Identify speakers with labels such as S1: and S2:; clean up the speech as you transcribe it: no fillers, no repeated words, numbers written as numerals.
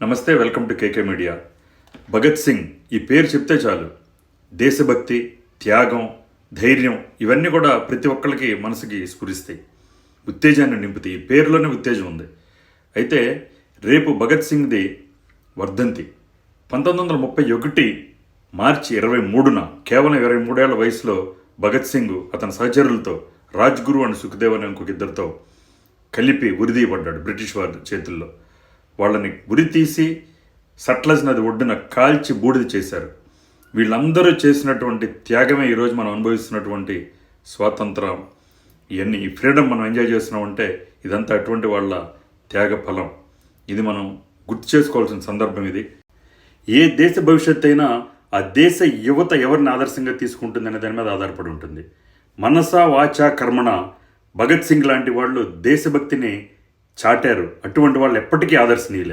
S1: నమస్తే, welcome to KK media. Bhagat Singh ఈ పేరు చెప్తే చాలు దేశభక్తి, త్యాగం, ధైర్యం ఇవన్నీ కూడా ప్రతి ఒక్కరికి మనసుకి స్ఫురిస్తాయి, ఉత్తేజాన్ని నింపుతాయి. ఈ పేరులోనే ఉత్తేజం ఉంది. అయితే రేపు భగత్ సింగ్ది వర్ధంతి. 1931 మార్చి 23న కేవలం 23 ఏళ్ల వయసులో భగత్ సింగ్ అతని సహచరులతో రాజ్గురు అండ్ సుఖ్దేవ్ అనే ఇంకొక ఇద్దరితో కలిపి ఉరిదీయబడ్డాడు బ్రిటిష్ వారి చేతుల్లో. వాళ్ళని ఉరి తీసి సట్లజ్ నది ఒడ్డున కాల్చి బూడిద చేశారు. వీళ్ళందరూ చేసినటువంటి త్యాగమే ఈరోజు మనం అనుభవిస్తున్నటువంటి స్వాతంత్రం, ఇవన్నీ ఈ ఫ్రీడమ్ మనం ఎంజాయ్ చేస్తున్నామంటే ఇదంతా అటువంటి వాళ్ళ త్యాగ ఫలం. ఇది మనం గుర్తు చేసుకోవాల్సిన సందర్భం ఇది. ఏ దేశ భవిష్యత్తు అయినా ఆ దేశ యువత ఎవరిని ఆదర్శంగా తీసుకుంటుంది అనే దాని మీద ఆధారపడి ఉంటుంది. మనసా వాచా కర్మణ భగత్ సింగ్ లాంటి వాళ్ళు దేశభక్తిని చాటారు. అటువంటి వాళ్ళు ఎప్పటికీ ఆదర్శనీయులే.